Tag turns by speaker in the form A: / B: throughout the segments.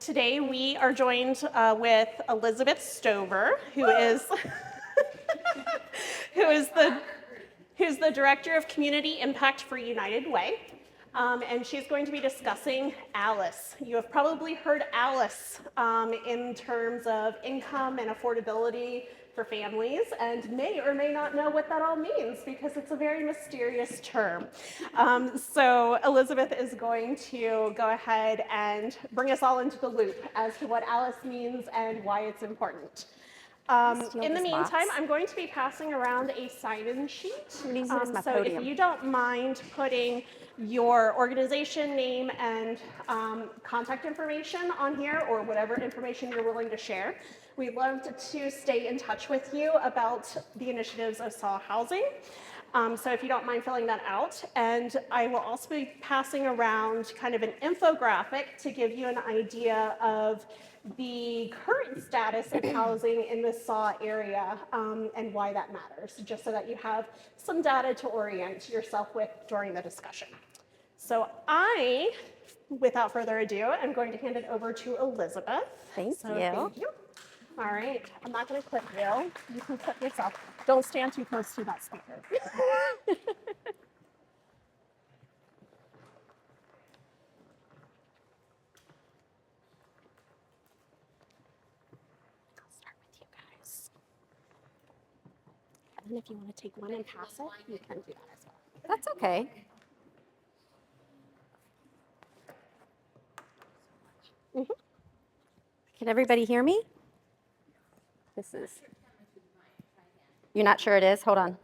A: Today we are joined with Elizabeth Stover, who's the Director of Community Impact for United Way. And she's going to be discussing ALICE. You have probably heard ALICE in terms of income and affordability for families, and may or may not know what that all means because it's a very mysterious term. So Elizabeth is going to go ahead and bring us all into the loop as to what ALICE means and why it's important. In the meantime, I'm going to be passing around a sign-in sheet. So if you don't mind putting your organization name and contact information on here, or whatever information you're willing to share, we'd love to stay in touch with you about the initiatives of SAW Housing. So if you don't mind filling that out. And I will also be passing around kind of an infographic to give you an idea of the current status of housing in the SAW area and why that matters, just so that you have some data to orient yourself with during the discussion. So I, without further ado, am going to hand it over to Elizabeth.
B: Thank you.
A: Thank you. All right, I'm not going to clip you. You can clip yourself. Don't stand too close to that speaker. And if you want to take one and pass it, you can do that as well.
B: That's okay.
A: Mm-hmm.
B: Can everybody hear me? This is. You're not sure it is? Hold on.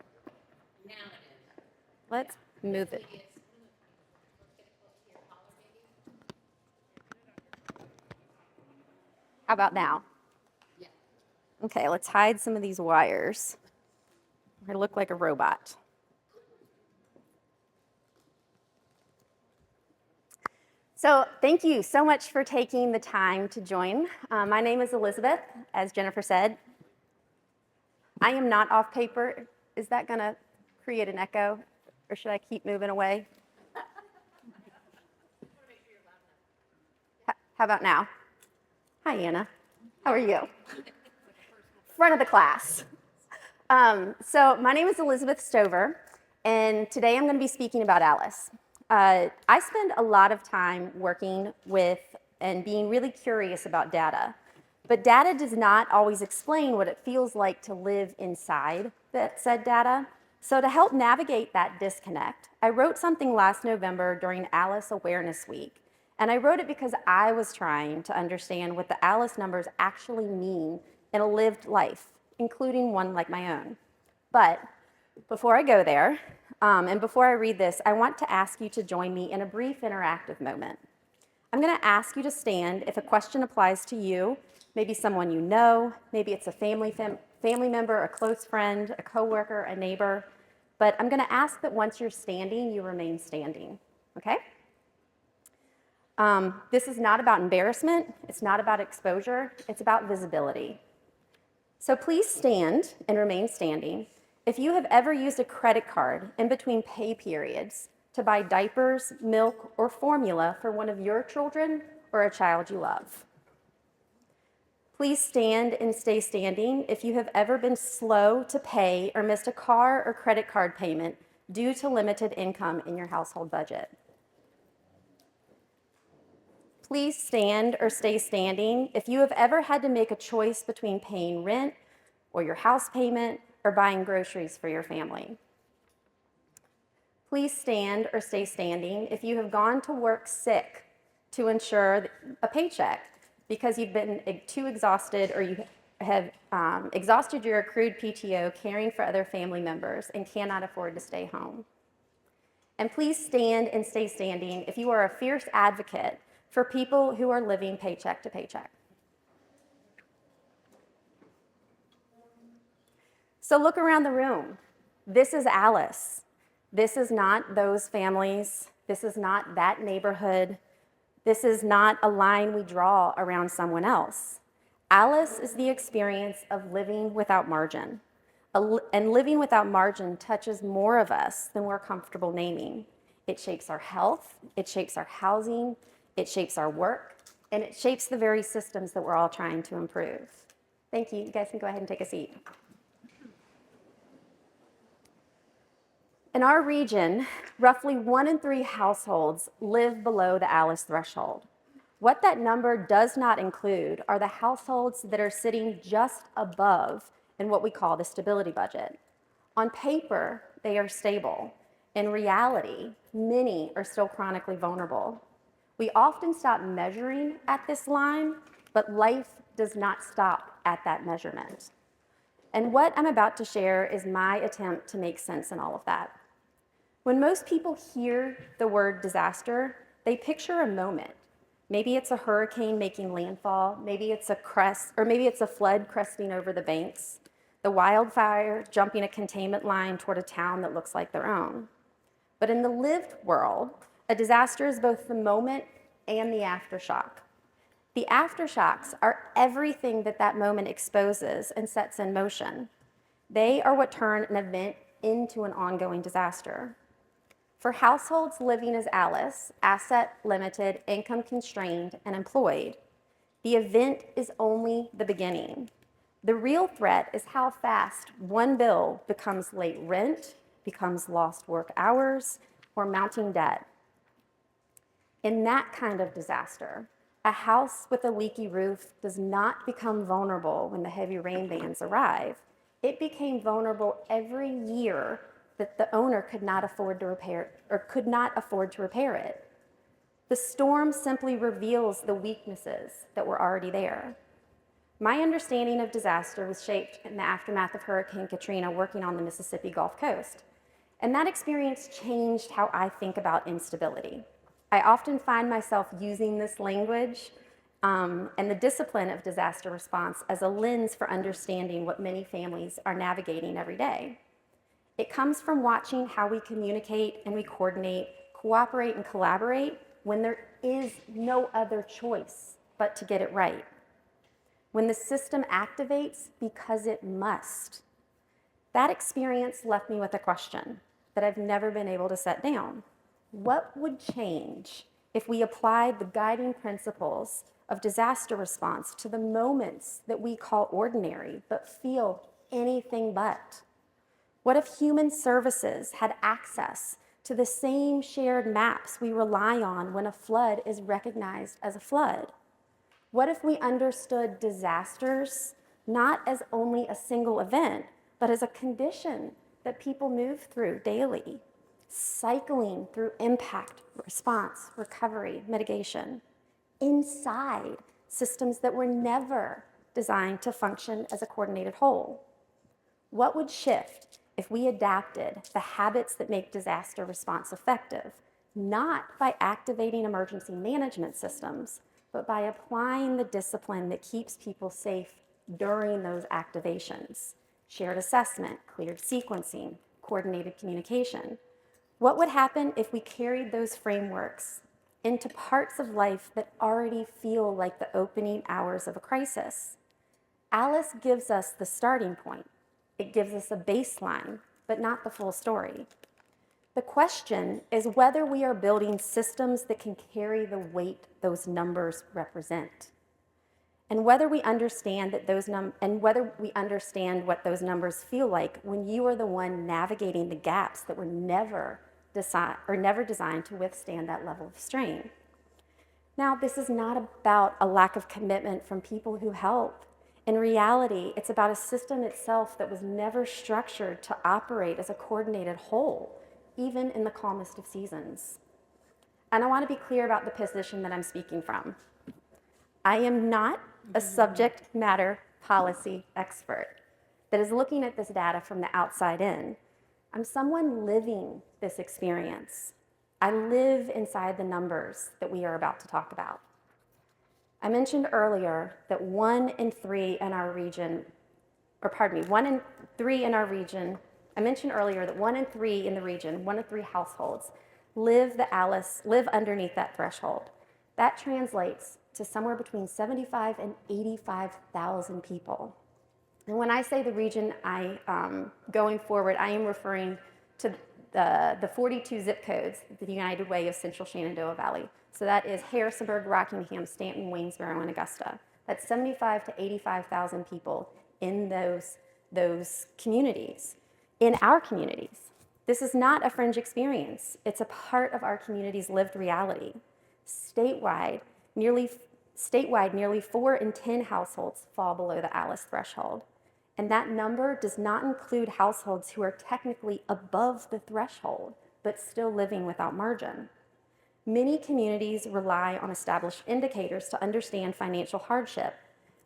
B: Let's move it. How about now? Okay, let's hide some of these wires. I look like a robot. So thank you so much for taking the time to join. My name is Elizabeth, as Jennifer said. I am not off paper. Is that going to create an echo, or should I keep moving away? How about now? Hi, Anna. How are you? Front of the class. So my name is Elizabeth Stover, and today I'm going to be speaking about ALICE. I spend a lot of time working with and being really curious about data, but data does not always explain what it feels like to live inside that said data. So to help navigate that disconnect, I wrote something last November during ALICE Awareness Week, and I wrote it because I was trying to understand what the ALICE numbers actually mean in a lived life, including one like my own. But before I go there, and before I read this, I want to ask you to join me in a brief interactive moment. I'm going to ask you to stand if a question applies to you, maybe someone you know, maybe it's a family member, a close friend, a coworker, a neighbor. But I'm going to ask that once you're standing, you remain standing, okay? This is not about embarrassment. It's not about exposure. It's about visibility. So please stand and remain standing. If you have ever used a credit card in between pay periods to buy diapers, milk, or formula for one of your children or a child you love. Please stand and stay standing if you have ever been slow to pay or missed a car or credit card payment due to limited income in your household budget. Please stand or stay standing if you have ever had to make a choice between paying rent or your house payment or buying groceries for your family. Please stand or stay standing if you have gone to work sick to ensure a paycheck because you've been too exhausted or you have exhausted your accrued PTO caring for other family members and cannot afford to stay home. And please stand and stay standing if you are a fierce advocate for people who are living paycheck to paycheck. So look around the room. This is ALICE. This is not those families. This is not that neighborhood. This is not a line we draw around someone else. ALICE is the experience of living without margin. And living without margin touches more of us than we're comfortable naming. It shapes our health, it shapes our housing, it shapes our work, and it shapes the very systems that we're all trying to improve. Thank you. You guys can go ahead and take a seat. In our region, roughly 1 in 3 households live below the ALICE threshold. What that number does not include are the households that are sitting just above in what we call the stability budget. On paper, they are stable. In reality, many are still chronically vulnerable. We often stop measuring at this line, but life does not stop at that measurement. And what I'm about to share is my attempt to make sense in all of that. When most people hear the word disaster, they picture a moment. Maybe it's a hurricane making landfall, maybe it's a crest, or maybe it's a flood cresting over the banks, the wildfire jumping a containment line toward a town that looks like their own. But in the lived world, a disaster is both the moment and the aftershock. The aftershocks are everything that that moment exposes and sets in motion. They are what turn an event into an ongoing disaster. For households living as ALICE, asset limited, income constrained, and employed, the event is only the beginning. The real threat is how fast one bill becomes late rent, becomes lost work hours, or mounting debt. In that kind of disaster, a house with a leaky roof does not become vulnerable when the heavy rain bands arrive. It became vulnerable every year that the owner could not afford to repair it. The storm simply reveals the weaknesses that were already there. My understanding of disaster was shaped in the aftermath of Hurricane Katrina working on the Mississippi Gulf Coast. And that experience changed how I think about instability. I often find myself using this language and the discipline of disaster response as a lens for understanding what many families are navigating every day. It comes from watching how we communicate and we coordinate, cooperate and collaborate when there is no other choice but to get it right. When the system activates because it must. That experience left me with a question that I've never been able to set down. What would change if we applied the guiding principles of disaster response to the moments that we call ordinary but feel anything but? What if human services had access to the same shared maps we rely on when a flood is recognized as a flood? What if we understood disasters not as only a single event, but as a condition that people move through daily, cycling through impact, response, recovery, mitigation, inside systems that were never designed to function as a coordinated whole? What would shift if we adapted the habits that make disaster response effective, not by activating emergency management systems, but by applying the discipline that keeps people safe during those activations? Shared assessment, cleared sequencing, coordinated communication. What would happen if we carried those frameworks into parts of life that already feel like the opening hours of a crisis? ALICE gives us the starting point. It gives us a baseline, but not the full story. The question is whether we are building systems that can carry the weight those numbers represent, and whether we understand that what those numbers feel like when you are the one navigating the gaps that were never designed to withstand that level of strain. Now, this is not about a lack of commitment from people who help. In reality, it's about a system itself that was never structured to operate as a coordinated whole, even in the calmest of seasons. And I want to be clear about the position that I'm speaking from. I am not a subject matter policy expert that is looking at this data from the outside in. I'm someone living this experience. I live inside the numbers that we are about to talk about. I mentioned earlier that 1 in 3 in our region, I mentioned earlier that 1 in 3 in the region, 1 in 3 households live underneath that threshold. That translates to somewhere between 75 and 85,000 people. And when I say the region, going forward, I am referring to the 42 zip codes, the United Way of Central Shenandoah Valley. So that is Harrisonburg, Rockingham, Stanton, Waynesboro, and Augusta. That's 75 to 85,000 people in those communities. In our communities, this is not a fringe experience. It's a part of our community's lived reality. Statewide, nearly 4 in 10 households fall below the ALICE threshold. And that number does not include households who are technically above the threshold, but still living without margin. Many communities rely on established indicators to understand financial hardship.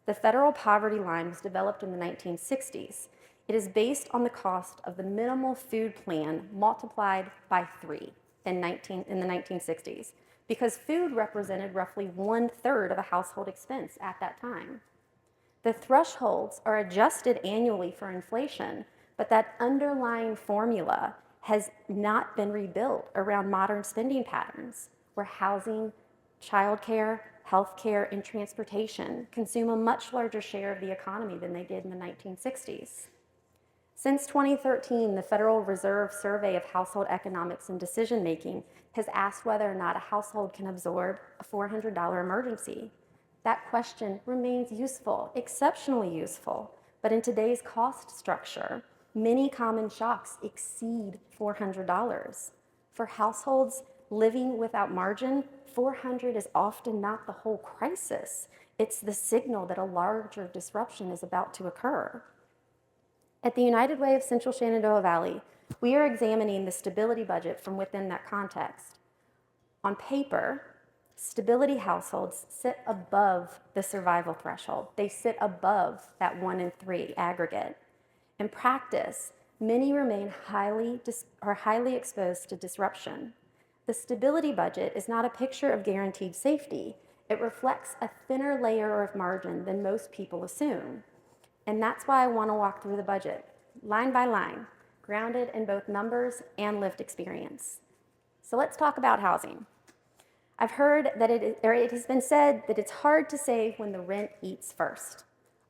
B: The federal poverty line was developed in the 1960s. It is based on the cost of the minimal food plan multiplied by 3 in the 1960s, because food represented roughly 1/3 of a household expense at that time. The thresholds are adjusted annually for inflation, but that underlying formula has not been rebuilt around modern spending patterns, where housing, childcare, healthcare, and transportation consume a much larger share of the economy than they did in the 1960s. Since 2013, the Federal Reserve Survey of Household Economics and Decision Making has asked whether or not a household can absorb a $400 emergency. That question remains useful, exceptionally useful, but in today's cost structure, many common shocks exceed $400. For households living without margin, $400 is often not the whole crisis. It's the signal that a larger disruption is about to occur. At the United Way of Central Shenandoah Valley, we are examining the stability budget from within that context. On paper, stability households sit above the survival threshold. They sit above that 1 in 3 aggregate. In practice, many remain highly exposed to disruption. The stability budget is not a picture of guaranteed safety. It reflects a thinner layer of margin than most people assume. And that's why I want to walk through the budget, line by line, grounded in both numbers and lived experience. So let's talk about housing. I've heard that it has been said that it's hard to save when the rent eats first.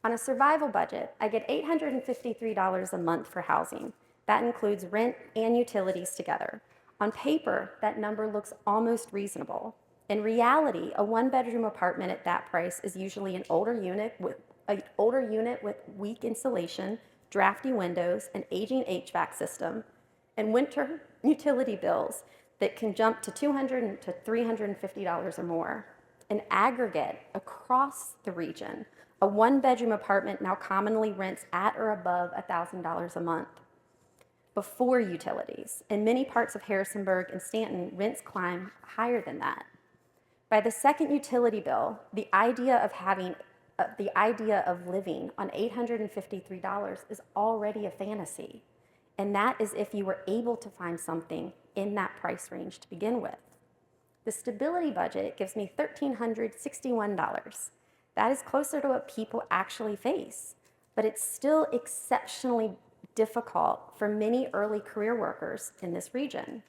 B: On a survival budget, I get $853 a month for housing. That includes rent and utilities together. On paper, that number looks almost reasonable. In reality, a 1-bedroom apartment at that price is usually an older unit with weak insulation, drafty windows, an aging HVAC system, and winter utility bills that can jump to $200 to $350 or more. In aggregate, across the region, a 1-bedroom apartment now commonly rents at or above $1,000 a month. Before utilities, in many parts of Harrisonburg and Stanton, rents climb higher than that. By the second utility bill, the idea of living on $853 is already a fantasy. And that is if you were able to find something in that price range to begin with. The stability budget gives me $1,361. That is closer to what people actually face, but it's still exceptionally difficult for many early career workers in this region.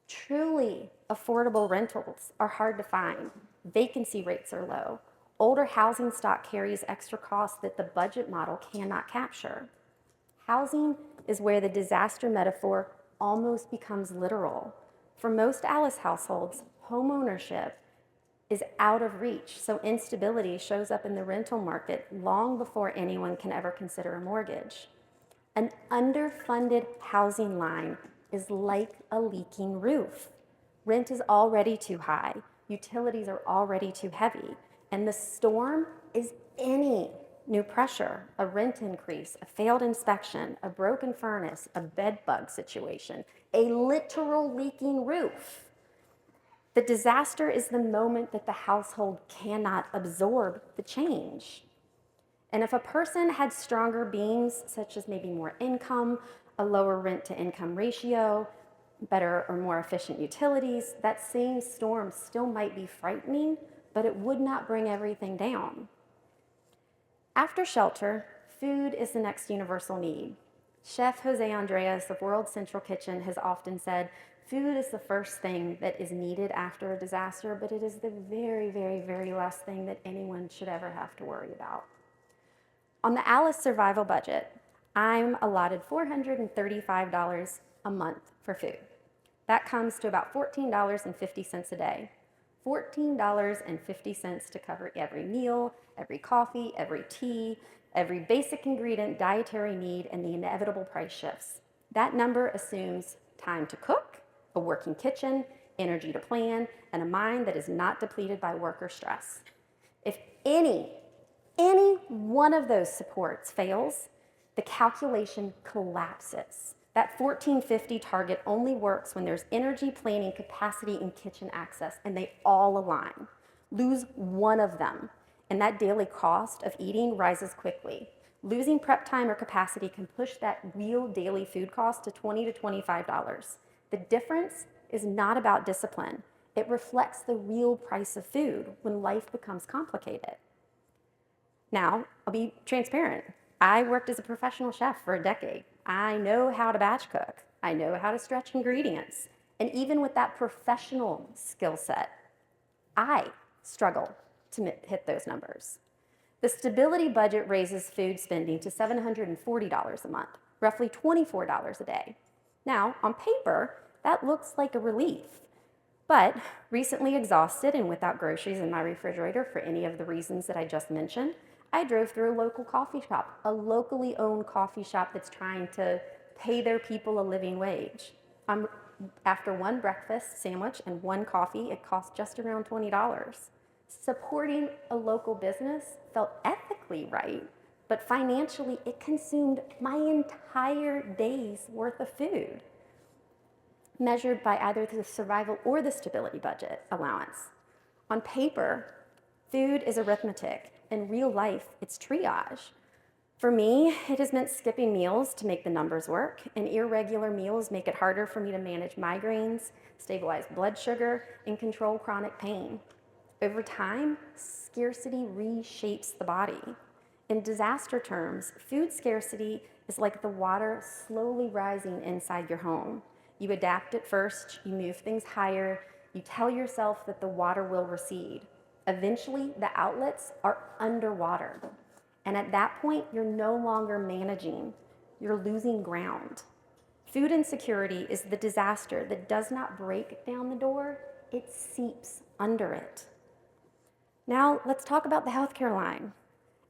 B: Truly affordable rentals are hard to find. Vacancy rates are low. Older housing stock carries extra costs that the budget model cannot capture. Housing is where the disaster metaphor almost becomes literal. For most ALICE households, homeownership is out of reach, so instability shows up in the rental market long before anyone can ever consider a mortgage. An underfunded housing line is like a leaking roof. Rent is already too high, utilities are already too heavy, and the storm is any new pressure, a rent increase, a failed inspection, a broken furnace, a bed bug situation, a literal leaking roof. The disaster is the moment that the household cannot absorb the change. And if a person had stronger beams, such as maybe more income, a lower rent to income ratio, better or more efficient utilities, that same storm still might be frightening, but it would not bring everything down. After shelter, food is the next universal need. Chef Jose Andres of World Central Kitchen has often said, food is the first thing that is needed after a disaster, but it is the very, very, very last thing that anyone should ever have to worry about. On the ALICE survival budget, I'm allotted $435 a month for food. That comes to about $14.50 a day. $14.50 to cover every meal, every coffee, every tea, every basic ingredient, dietary need, and the inevitable price shifts. That number assumes time to cook, a working kitchen, energy to plan, and a mind that is not depleted by work or stress. If any one of those supports fails, the calculation collapses. That 1450 target only works when there's energy, planning, capacity, and kitchen access, and they all align. Lose one of them, and that daily cost of eating rises quickly. Losing prep time or capacity can push that real daily food cost to $20 to $25. The difference is not about discipline. It reflects the real price of food when life becomes complicated. Now, I'll be transparent. I worked as a professional chef for a decade. I know how to batch cook. I know how to stretch ingredients. And even with that professional skill set, I struggle to hit those numbers. The stability budget raises food spending to $740 a month, roughly $24 a day. Now, on paper, that looks like a relief. But recently exhausted and without groceries in my refrigerator for any of the reasons that I just mentioned, I drove through a local coffee shop, a locally owned coffee shop that's trying to pay their people a living wage. After one breakfast sandwich and one coffee, it cost just around $20. Supporting a local business felt ethically right, but financially it consumed my entire day's worth of food, measured by either the survival or the stability budget allowance. On paper, food is arithmetic. In real life, it's triage. For me, it has meant skipping meals to make the numbers work, and irregular meals make it harder for me to manage migraines, stabilize blood sugar, and control chronic pain. Over time, scarcity reshapes the body. In disaster terms, food scarcity is like the water slowly rising inside your home. You adapt at first, you move things higher, you tell yourself that the water will recede. Eventually, the outlets are underwater. And at that point, you're no longer managing, you're losing ground. Food insecurity is the disaster that does not break down the door, it seeps under it. Now, let's talk about the healthcare line.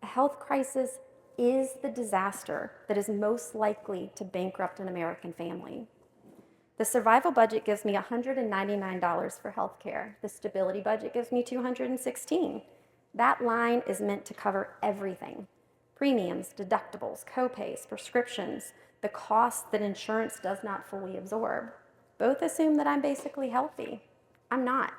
B: A health crisis is the disaster that is most likely to bankrupt an American family. The survival budget gives me $199 for healthcare. The stability budget gives me $216. That line is meant to cover everything. Premiums, deductibles, copays, prescriptions, the costs that insurance does not fully absorb. Both assume that I'm basically healthy. I'm not.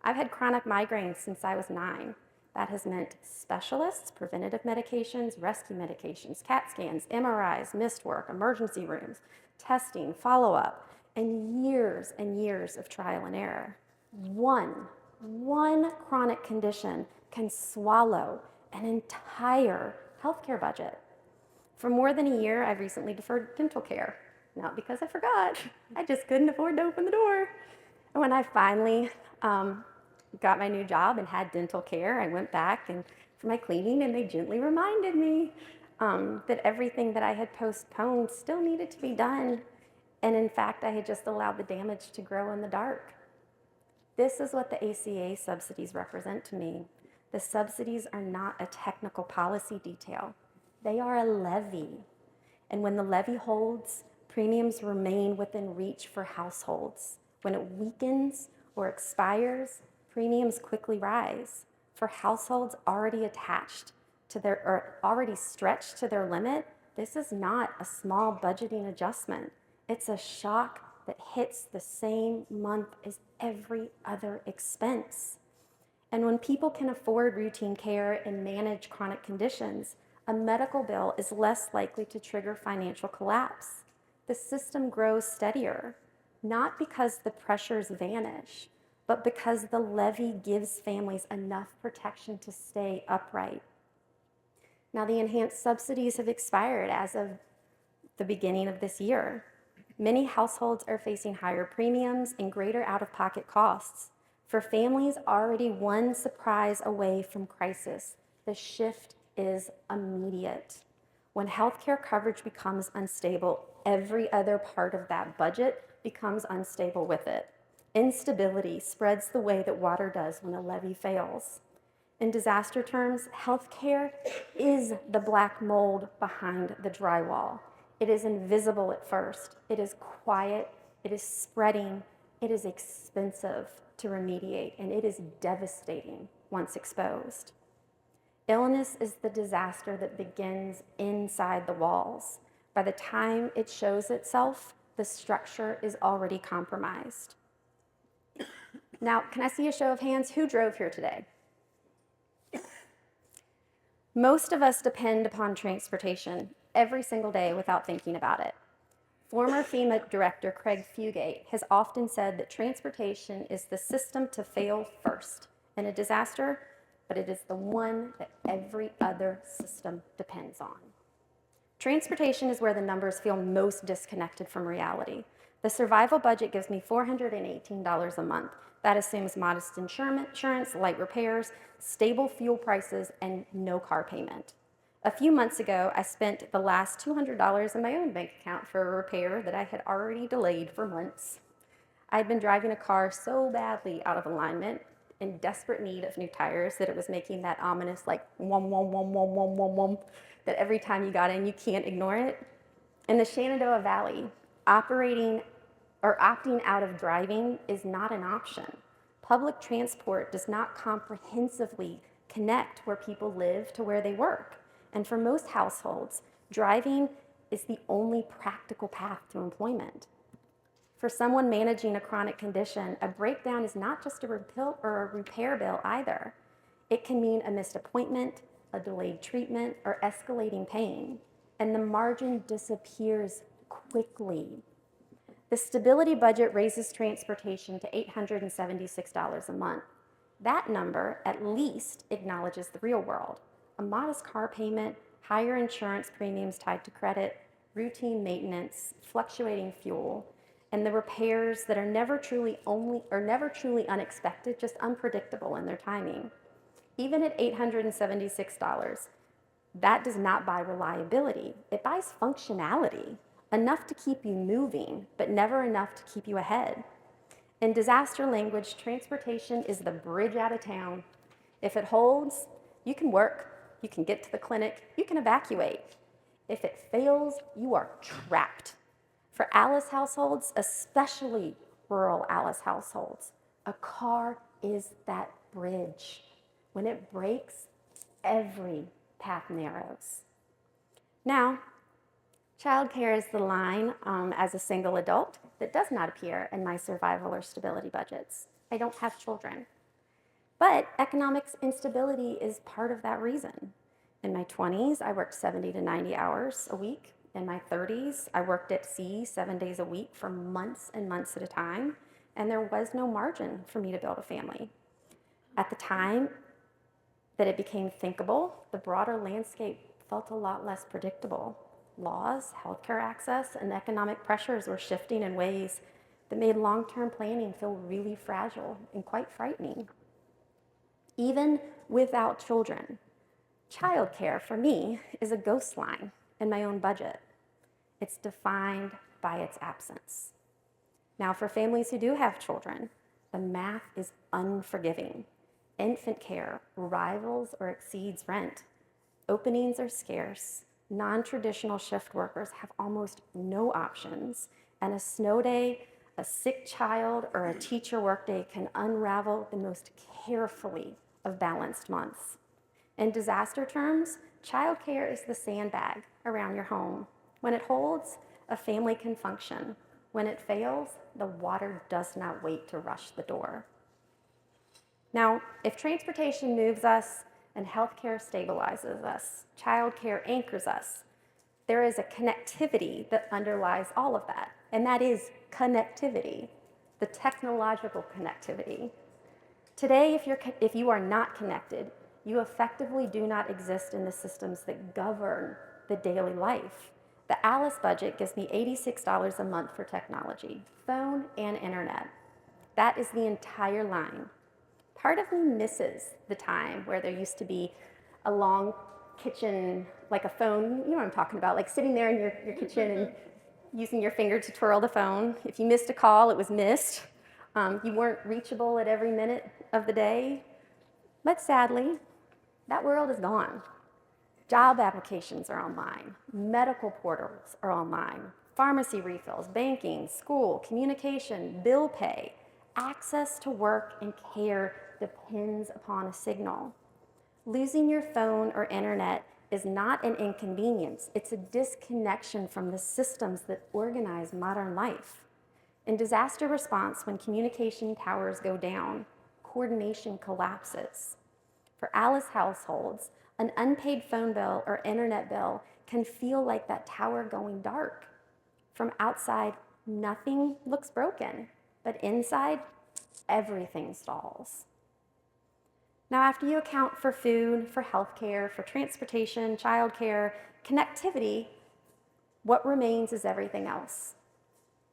B: I've had chronic migraines since I was 9. That has meant specialists, preventative medications, rescue medications, CAT scans, MRIs, missed work, emergency rooms, testing, follow-up, and years of trial and error. One chronic condition can swallow an entire healthcare budget. For more than a year, I've recently deferred dental care. Not because I forgot, I just couldn't afford to open the door. And when I finally got my new job and had dental care, I went back and for my cleaning, and they gently reminded me that everything that I had postponed still needed to be done. And in fact, I had just allowed the damage to grow in the dark. This is what the ACA subsidies represent to me. The subsidies are not a technical policy detail. They are a levy. And when the levy holds, premiums remain within reach for households. When it weakens or expires, premiums quickly rise. For households already attached to or already stretched to their limit, this is not a small budgeting adjustment. It's a shock that hits the same month as every other expense. And when people can afford routine care and manage chronic conditions, a medical bill is less likely to trigger financial collapse. The system grows steadier, not because the pressures vanish, but because the levy gives families enough protection to stay upright. Now, the enhanced subsidies have expired as of the beginning of this year. Many households are facing higher premiums and greater out-of-pocket costs. For families already one surprise away from crisis, the shift is immediate. When healthcare coverage becomes unstable, every other part of that budget becomes unstable with it. Instability spreads the way that water does when a levee fails. In disaster terms, healthcare is the black mold behind the drywall. It is invisible at first. It is quiet. It is spreading. It is expensive to remediate, and it is devastating once exposed. Illness is the disaster that begins inside the walls. By the time it shows itself, the structure is already compromised. Now, can I see a show of hands? Who drove here today? Most of us depend upon transportation every single day without thinking about it. Former FEMA Director Craig Fugate has often said that transportation is the system to fail first in a disaster, but it is the one that every other system depends on. Transportation is where the numbers feel most disconnected from reality. The survival budget gives me $418 a month. That assumes modest insurance, light repairs, stable fuel prices, and no car payment. A few months ago, I spent the last $200 in my own bank account for a repair that I had already delayed for months. I had been driving a car so badly out of alignment, in desperate need of new tires, that it was making that ominous like wum wum wum wum wum wum wum that every time you got in, you can't ignore it. In the Shenandoah Valley, opting out of driving is not an option. Public transport does not comprehensively connect where people live to where they work. And for most households, driving is the only practical path to employment. For someone managing a chronic condition, a breakdown is not just a repair bill either. It can mean a missed appointment, a delayed treatment, or escalating pain, and the margin disappears quickly. The stability budget raises transportation to $876 a month. That number at least acknowledges the real world. A modest car payment, higher insurance premiums tied to credit, routine maintenance, fluctuating fuel, and the repairs that are never truly unexpected, just unpredictable in their timing. Even at $876, that does not buy reliability. It buys functionality, enough to keep you moving, but never enough to keep you ahead. In disaster language, transportation is the bridge out of town. If it holds, you can work, you can get to the clinic, you can evacuate. If it fails, you are trapped. For Alice households, especially rural Alice households, a car is that bridge. When it breaks, every path narrows. Now, childcare is the line as a single adult that does not appear in my survival or stability budgets. I don't have children. But economic instability is part of that reason. In my 20s, I worked 70 to 90 hours a week. In my 30s, I worked at sea 7 days a week for months and months at a time, and there was no margin for me to build a family. At the time that it became thinkable, the broader landscape felt a lot less predictable. Laws, healthcare access, and economic pressures were shifting in ways that made long-term planning feel really fragile and quite frightening. Even without children, childcare for me is a ghost line in my own budget. It's defined by its absence. Now, for families who do have children, the math is unforgiving. Infant care rivals or exceeds rent. Openings are scarce. Non-traditional shift workers have almost no options. And a snow day, a sick child, or a teacher workday can unravel the most carefully of balanced months. In disaster terms, childcare is the sandbag around your home. When it holds, a family can function. When it fails, the water does not wait to rush the door. Now, if transportation moves us and healthcare stabilizes us, childcare anchors us, there is a connectivity that underlies all of that, and that is connectivity, the technological connectivity. Today, if you are not connected, you effectively do not exist in the systems that govern the daily life. The Alice budget gives me $86 a month for technology, phone and internet. That is the entire line. Part of me misses the time where there used to be a long kitchen, like a phone, you know what I'm talking about, like sitting there in your kitchen and using your finger to twirl the phone. If you missed a call, it was missed. You weren't reachable at every minute of the day. But sadly, that world is gone. Job applications are online. Medical portals are online. Pharmacy refills, banking, school, communication, bill pay. Access to work and care depends upon a signal. Losing your phone or internet is not an inconvenience. It's a disconnection from the systems that organize modern life. In disaster response, when communication towers go down, coordination collapses. For Alice households, an unpaid phone bill or internet bill can feel like that tower going dark. From outside, nothing looks broken, but inside, everything stalls. Now, after you account for food, for healthcare, for transportation, childcare, connectivity, what remains is everything else.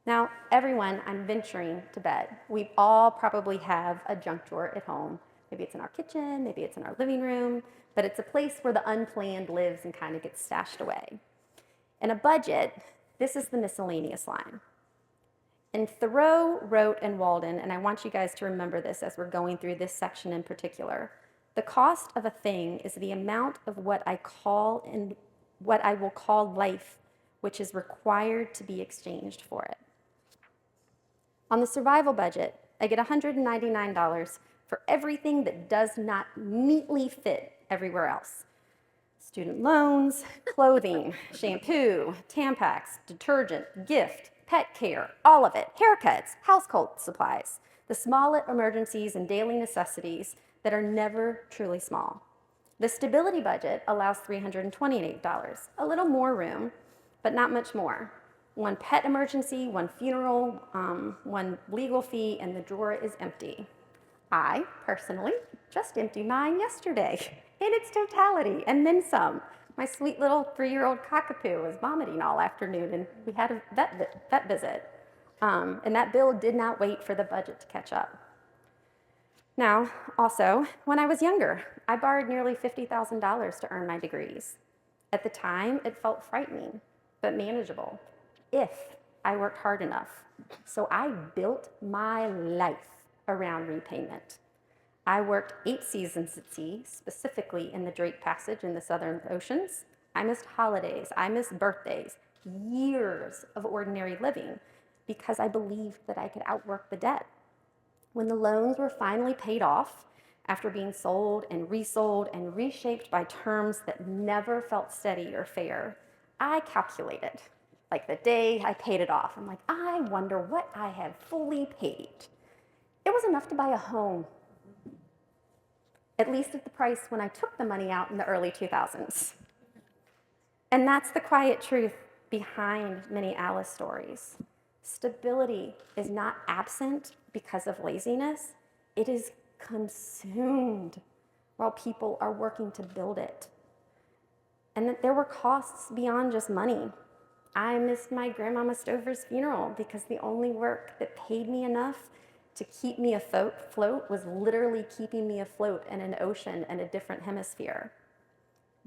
B: Now, everyone, I'm venturing to bet, we all probably have a junk drawer at home. Maybe it's in our kitchen, maybe it's in our living room, but it's a place where the unplanned lives and kind of gets stashed away. In a budget, this is the miscellaneous line. In Thoreau, Rote, and Walden, and I want you guys to remember this as we're going through this section in particular, the cost of a thing is the amount of what I will call life, which is required to be exchanged for it. On the survival budget, I get $199 for everything that does not neatly fit everywhere else. Student loans, clothing, shampoo, Tampax, detergent, gift, pet care, all of it, haircuts, household supplies, the small emergencies and daily necessities that are never truly small. The stability budget allows $328, a little more room, but not much more. One pet emergency, one funeral, one legal fee, and the drawer is empty. I, personally, just emptied mine yesterday in its totality, and then some. My sweet little 3-year-old cockapoo was vomiting all afternoon, and we had a vet visit. And that bill did not wait for the budget to catch up. Now, also, when I was younger, I borrowed nearly $50,000 to earn my degrees. At the time, it felt frightening, but manageable, if I worked hard enough. So I built my life around repayment. I worked 8 seasons at sea, specifically in the Drake Passage in the Southern Oceans. I missed holidays, I missed birthdays, years of ordinary living because I believed that I could outwork the debt. When the loans were finally paid off, after being sold and resold and reshaped by terms that never felt steady or fair, I calculated, like the day I paid it off, I'm like, I wonder what I have fully paid. It was enough to buy a home, at least at the price when I took the money out in the early 2000s. And that's the quiet truth behind many Alice stories. Stability is not absent because of laziness. It is consumed while people are working to build it. And that there were costs beyond just money. I missed my grandmama Stover's funeral because the only work that paid me enough to keep me afloat was literally keeping me afloat in an ocean in a different hemisphere.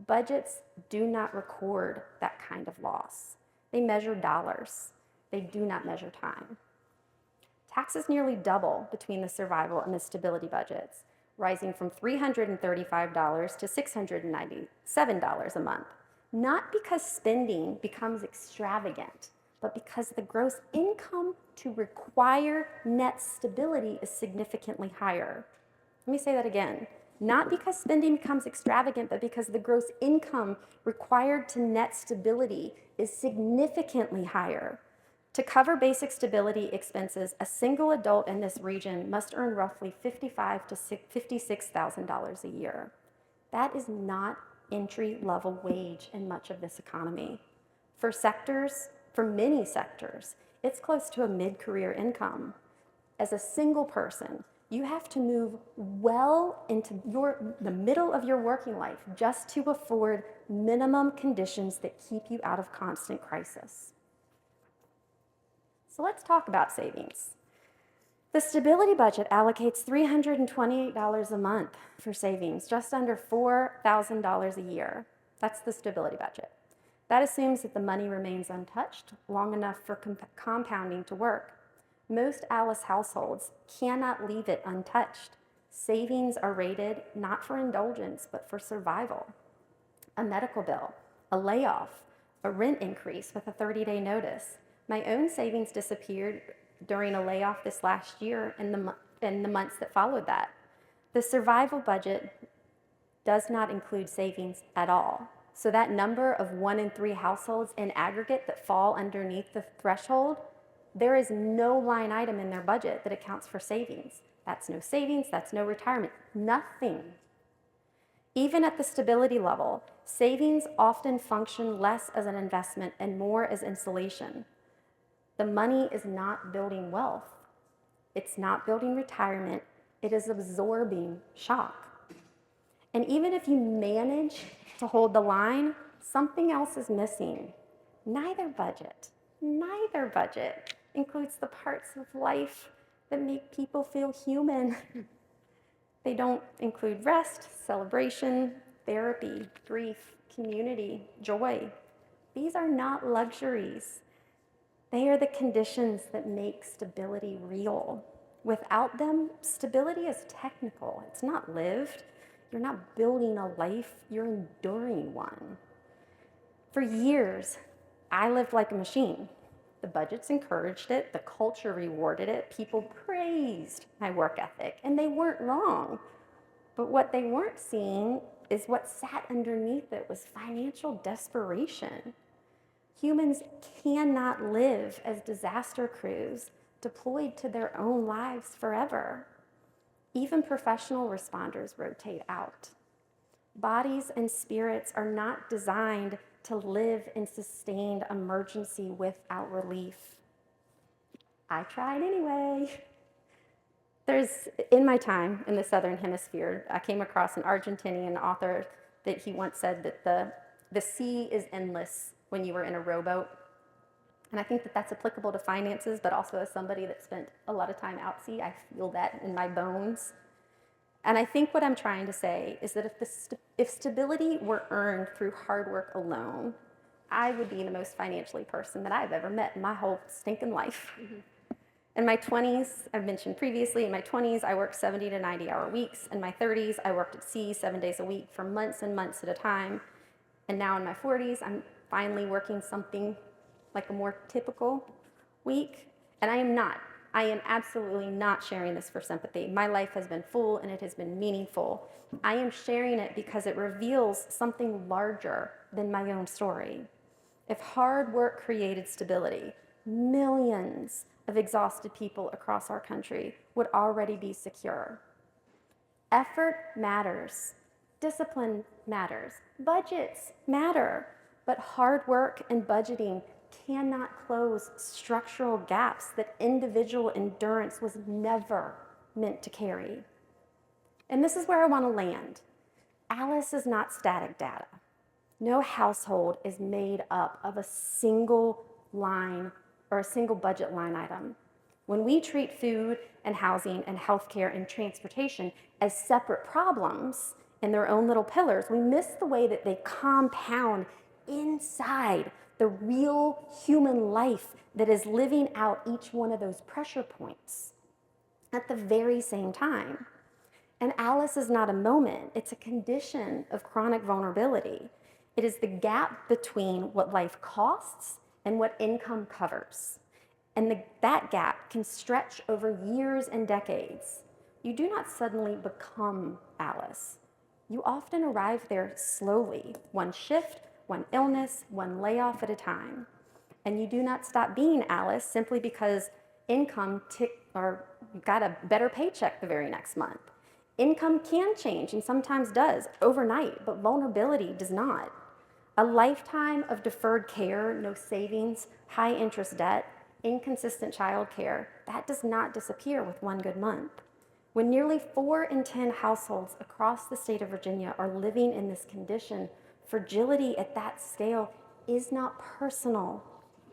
B: Budgets do not record that kind of loss. They measure dollars. They do not measure time. Taxes nearly double between the survival and the stability budgets, rising from $335 to $697 a month. Not because spending becomes extravagant, but because the gross income to require net stability is significantly higher. Let me say that again. Not because spending becomes extravagant, but because the gross income required to net stability is significantly higher. To cover basic stability expenses, a single adult in this region must earn roughly $55,000 to $56,000 a year. That is not entry-level wage in much of this economy. For many sectors, it's close to a mid-career income. As a single person, you have to move well into the middle of your working life just to afford minimum conditions that keep you out of constant crisis. So let's talk about savings. The stability budget allocates $328 a month for savings, just under $4,000 a year. That's the stability budget. That assumes that the money remains untouched long enough for compounding to work. Most Alice households cannot leave it untouched. Savings are rated not for indulgence, but for survival. A medical bill, a layoff, a rent increase with a 30-day notice. My own savings disappeared during a layoff this last year and the months that followed that. The survival budget does not include savings at all. So that number of 1 in 3 households in aggregate that fall underneath the threshold, there is no line item in their budget that accounts for savings. That's no savings, that's no retirement, nothing. Even at the stability level, savings often function less as an investment and more as insulation. The money is not building wealth. It's not building retirement. It is absorbing shock. And even if you manage to hold the line, something else is missing. Neither budget includes the parts of life that make people feel human. They don't include rest, celebration, therapy, grief, community, joy. These are not luxuries. They are the conditions that make stability real. Without them, stability is technical. It's not lived. You're not building a life, you're enduring one. For years, I lived like a machine. The budgets encouraged it, the culture rewarded it, people praised my work ethic, and they weren't wrong. But what they weren't seeing is what sat underneath it was financial desperation. Humans cannot live as disaster crews deployed to their own lives forever. Even professional responders rotate out. Bodies and spirits are not designed to live in sustained emergency without relief. I tried anyway. In my time in the Southern Hemisphere, I came across an Argentinian author that he once said that the sea is endless when you are in a rowboat. And I think that that's applicable to finances, but also as somebody that spent a lot of time out sea, I feel that in my bones. And I think what I'm trying to say is that if stability were earned through hard work alone, I would be the most financially person that I've ever met in my whole stinking life. Mm-hmm. In my 20s, I've mentioned previously, in my 20s, I worked 70 to 90-hour weeks. In my 30s, I worked at sea 7 days a week for months and months at a time. And now in my 40s, I'm finally working something like a more typical week. And I am absolutely not sharing this for sympathy. My life has been full and it has been meaningful. I am sharing it because it reveals something larger than my own story. If hard work created stability, millions of exhausted people across our country would already be secure. Effort matters. Discipline matters. Budgets matter. But hard work and budgeting cannot close structural gaps that individual endurance was never meant to carry. And this is where I want to land. Alice is not static data. No household is made up of a single line or a single budget line item. When we treat food and housing and healthcare and transportation as separate problems in their own little pillars, we miss the way that they compound inside the real human life that is living out each one of those pressure points at the very same time. And Alice is not a moment, it's a condition of chronic vulnerability. It is the gap between what life costs and what income covers. And that gap can stretch over years and decades. You do not suddenly become Alice. You often arrive there slowly, one shift, one illness, one layoff at a time. And you do not stop being Alice simply because income or you got a better paycheck the very next month. Income can change and sometimes does overnight, but vulnerability does not. A lifetime of deferred care, no savings, high interest debt, inconsistent childcare, that does not disappear with one good month. When nearly 4 in 10 households across the state of Virginia are living in this condition, fragility at that scale is not personal,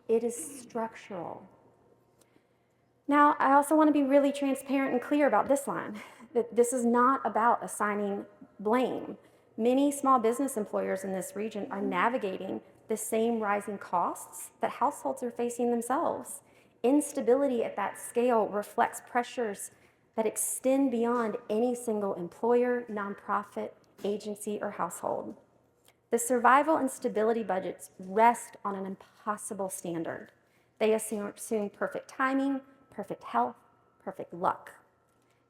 B: it is structural. Now, I also want to be really transparent and clear about this line, that this is not about assigning blame. Many small business employers in this region are navigating the same rising costs that households are facing themselves. Instability at that scale reflects pressures that extend beyond any single employer, nonprofit, agency, or household. The survival and stability budgets rest on an impossible standard. They assume perfect timing, perfect health, perfect luck.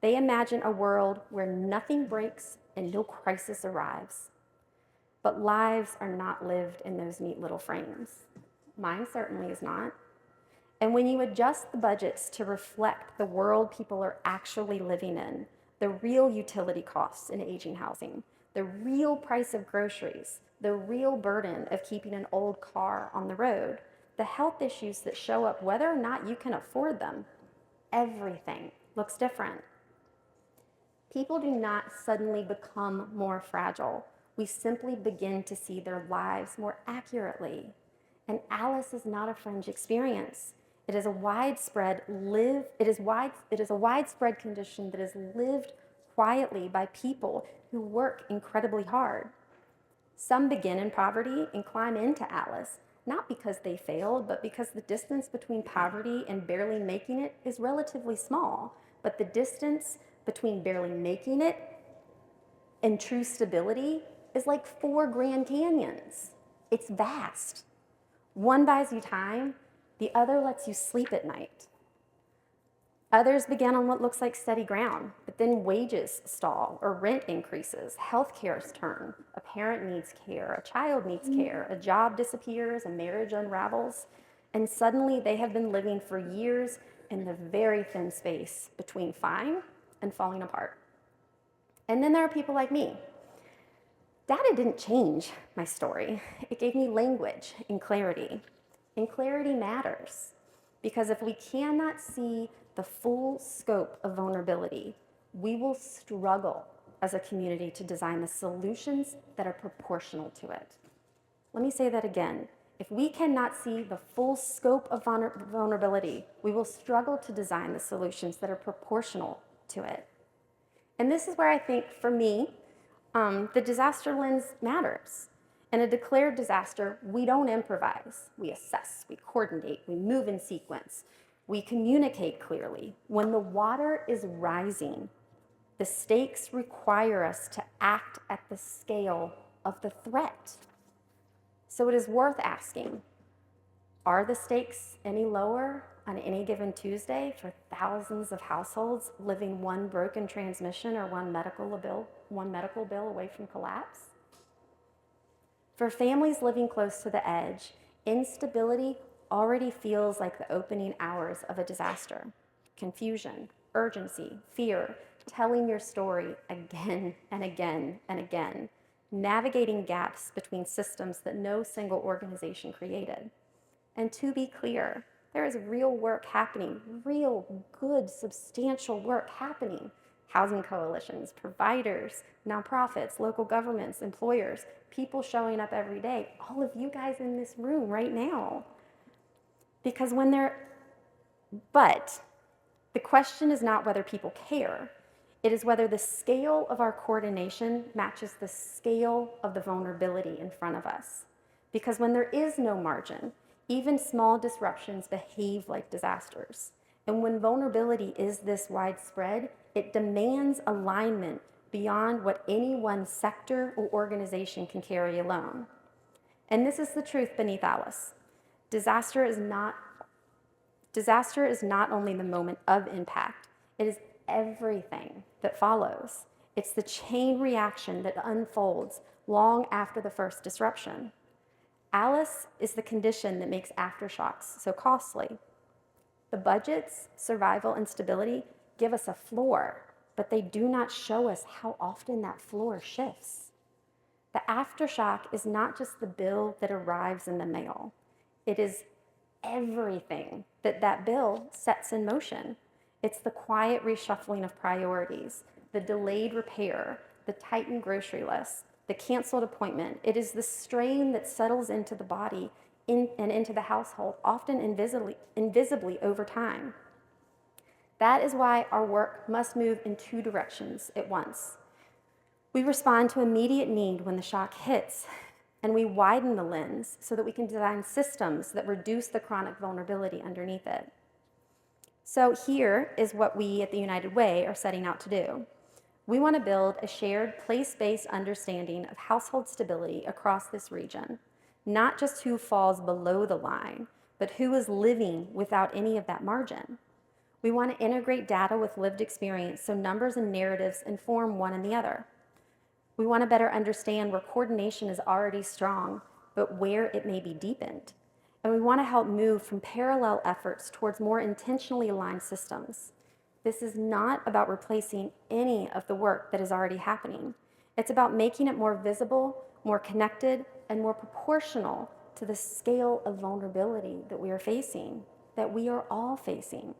B: They imagine a world where nothing breaks and no crisis arrives. But lives are not lived in those neat little frames. Mine certainly is not. And when you adjust the budgets to reflect the world people are actually living in, the real utility costs in aging housing, the real price of groceries, the real burden of keeping an old car on the road, the health issues that show up whether or not you can afford them, everything looks different. People do not suddenly become more fragile. We simply begin to see their lives more accurately. And Alice is not a fringe experience. It is a widespread condition that is lived quietly by people who work incredibly hard. Some begin in poverty and climb into Alice, not because they failed, but because the distance between poverty and barely making it is relatively small. But the distance between barely making it and true stability is like 4 Grand Canyons. It's vast. One buys you time, the other lets you sleep at night. Others begin on what looks like steady ground, but then wages stall or rent increases, health care's turn, a parent needs care, a child needs care, a job disappears, a marriage unravels, and suddenly they have been living for years in the very thin space between fine and falling apart. And then there are people like me. Data didn't change my story. It gave me language and clarity. And clarity matters because if we cannot see the full scope of vulnerability, we will struggle as a community to design the solutions that are proportional to it. Let me say that again. If we cannot see the full scope of vulnerability, we will struggle to design the solutions that are proportional to it. And this is where I think, for me, the disaster lens matters. In a declared disaster, we don't improvise. We assess, we coordinate, we move in sequence, we communicate clearly. When the water is rising, the stakes require us to act at the scale of the threat. So it is worth asking, are the stakes any lower on any given Tuesday for thousands of households living one broken transmission or one medical bill away from collapse? For families living close to the edge, instability already feels like the opening hours of a disaster. Confusion, urgency, fear, telling your story again and again and again, navigating gaps between systems that no single organization created. And to be clear, there is real work happening, real good, substantial work happening. Housing coalitions, providers, nonprofits, local governments, employers, people showing up every day, all of you guys in this room right now. But the question is not whether people care, it is whether the scale of our coordination matches the scale of the vulnerability in front of us. Because when there is no margin, even small disruptions behave like disasters. And when vulnerability is this widespread, it demands alignment beyond what any one sector or organization can carry alone. And this is the truth beneath Alice. Disaster is not only the moment of impact, it is everything that follows. It's the chain reaction that unfolds long after the first disruption. Alice is the condition that makes aftershocks so costly. The budgets, survival, and stability give us a floor, but they do not show us how often that floor shifts. The aftershock is not just the bill that arrives in the mail. It is everything that bill sets in motion. It's the quiet reshuffling of priorities, the delayed repair, the tightened grocery list, the canceled appointment. It is the strain that settles into the body and into the household, often invisibly over time. That is why our work must move in 2 directions at once. We respond to immediate need when the shock hits, and we widen the lens so that we can design systems that reduce the chronic vulnerability underneath it. So here is what we at the United Way are setting out to do. We want to build a shared place-based understanding of household stability across this region, not just who falls below the line, but who is living without any of that margin. We want to integrate data with lived experience so numbers and narratives inform one and the other. We want to better understand where coordination is already strong, but where it may be deepened. And we want to help move from parallel efforts towards more intentionally aligned systems. This is not about replacing any of the work that is already happening. It's about making it more visible, more connected, and more proportional to the scale of vulnerability that we are facing, that we are all facing.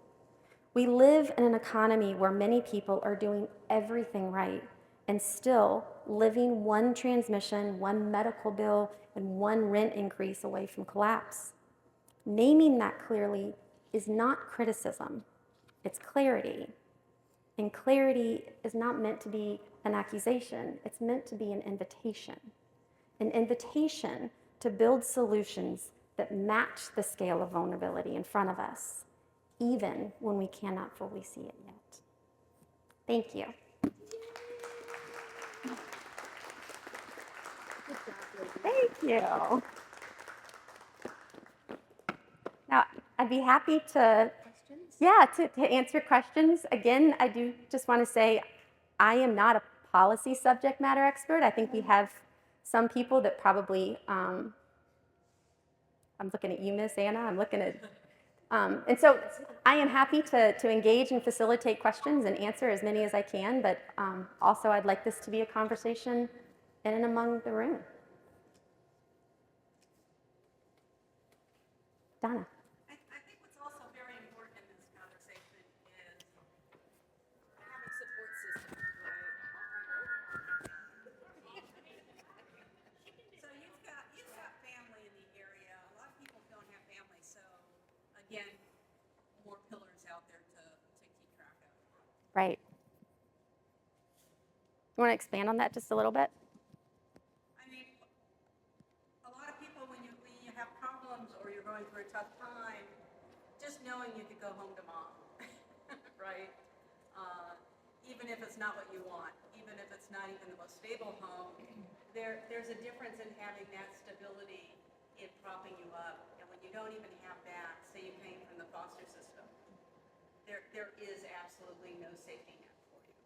B: We live in an economy where many people are doing everything right and still living one transmission, one medical bill, and one rent increase away from collapse. Naming that clearly is not criticism, it's clarity. And clarity is not meant to be an accusation, it's meant to be an invitation to build solutions that match the scale of vulnerability in front of us, even when we cannot fully see it yet. Thank you. Thank you. Now, I'd be happy to, to answer questions. Again, I do just want to say I am not a policy subject matter expert. I think we have some people that probably, I'm looking at you, Miss Anna, I'm looking at, and so I am happy to engage and facilitate questions and answer as many as I can, but also I'd like this to be a conversation in and among the room. Donna.
C: I think what's also very important in this conversation is having support systems, right? So you've got family in the area. A lot of people don't have family, so again, more pillars out there to keep track of.
B: Right. You want to expand on that just a little bit?
C: I mean, a lot of people, when you have problems or you're going through a tough time, just knowing you could go home to mom, right? Even if it's not what you want, even if it's not even the most stable home, there's a difference in having that stability in propping you up. And when you don't even have that, say you came from the foster system, there is absolutely no safety net for you.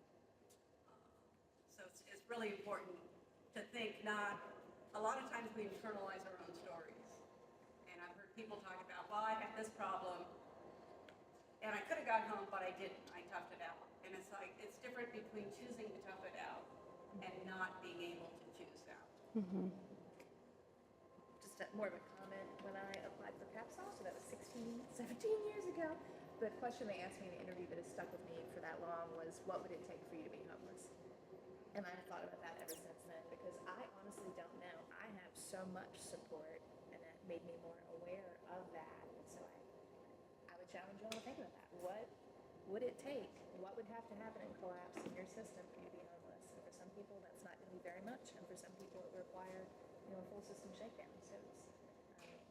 C: So it's really important to think not, a lot of times we internalize our own stories. And I've heard people talk about, well, I had this problem and I could have gone home, but I didn't. I toughed it out. And it's like, it's different between choosing to tough it out and not being able to choose that.
B: Mm-hmm.
D: Just more of a comment. When I applied for CAPSAL, so that was 17 years ago, the question they asked me in the interview that has stuck with me for that long was, what would it take for you to be homeless? And I've thought about that ever since then, because I honestly don't know. I have so much support, and it made me more aware of that. And so I would challenge you all to think about that. What would it take? What would have to happen in collapse in your system for you to be homeless? And for some people, that's not going to be very much, and for some people, it would require, a full system shakedown. So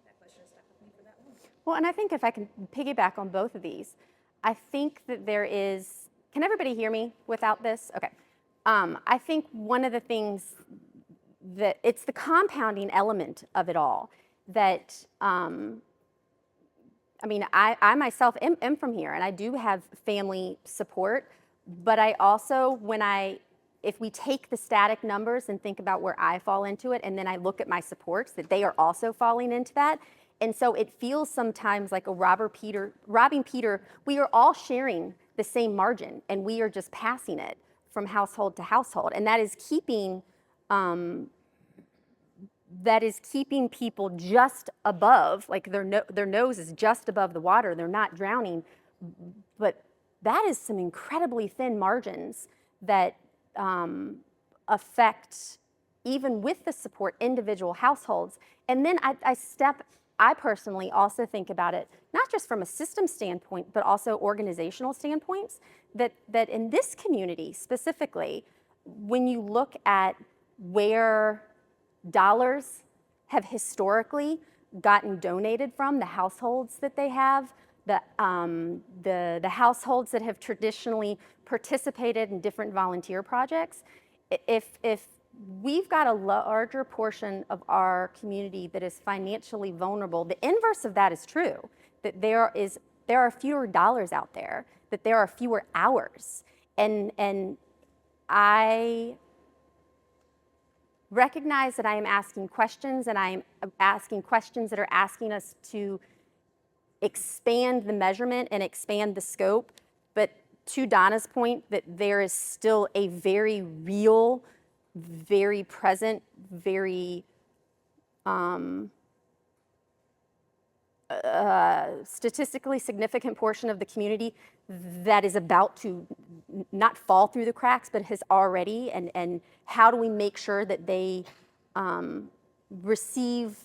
D: that question has stuck with me for that long.
B: Well, and I think if I can piggyback on both of these, I think that there is, can everybody hear me without this? Okay. I think one of the things that, it's the compounding element of it all that, I myself am from here and I do have family support, but I also, if we take the static numbers and think about where I fall into it, and then I look at my supports, that they are also falling into that. And so it feels sometimes like a robbing Peter. We are all sharing the same margin and we are just passing it from household to household. And that is keeping people just above, like their nose is just above the water. They're not drowning. But that is some incredibly thin margins that affect, even with the support, individual households. And then I personally also think about it, not just from a system standpoint, but also organizational standpoints, that in this community specifically, when you look at where dollars have historically gotten donated from, the households that they have, the households that have traditionally participated in different volunteer projects, if we've got a larger portion of our community that is financially vulnerable, the inverse of that is true, that there are fewer dollars out there, that there are fewer hours. And I recognize that I am asking questions, and I am asking questions that are asking us to expand the measurement and expand the scope. But to Donna's point, that there is still a very real, very present, very statistically significant portion of the community that is about to not fall through the cracks, but has already, and how do we make sure that they receive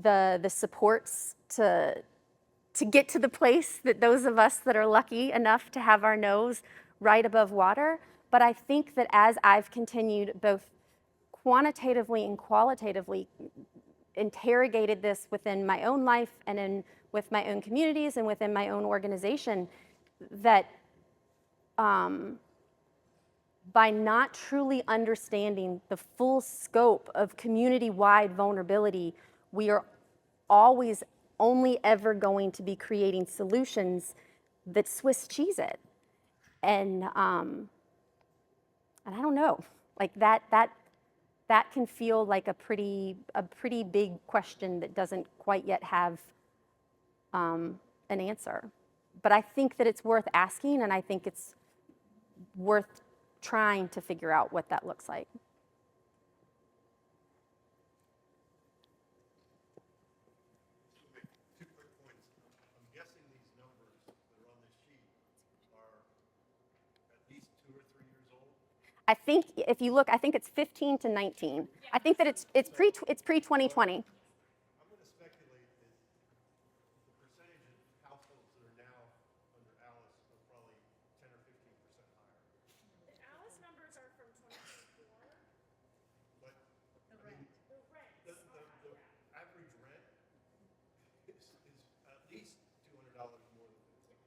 B: the supports to get to the place that those of us that are lucky enough to have our nose right above water. But I think that as I've continued both quantitatively and qualitatively interrogated this within my own life and with my own communities and within my own organization, that by not truly understanding the full scope of community-wide vulnerability, we are always only ever going to be creating solutions that Swiss cheese it. And I don't know, like that can feel like a pretty big question that doesn't quite yet have an answer. But I think that it's worth asking, and I think it's worth trying to figure out what that looks like.
E: Two quick points. I'm guessing these numbers that are on this sheet are at least 2 or 3 years old.
B: I think if you look, I think it's 15 to 19. I think that it's pre-2020.
E: I'm going to speculate that the percentage of households that are now under Alice are probably 10 or 15% higher.
A: The Alice numbers are from 2024.
E: But I mean, the average rent is at least $200 more than this.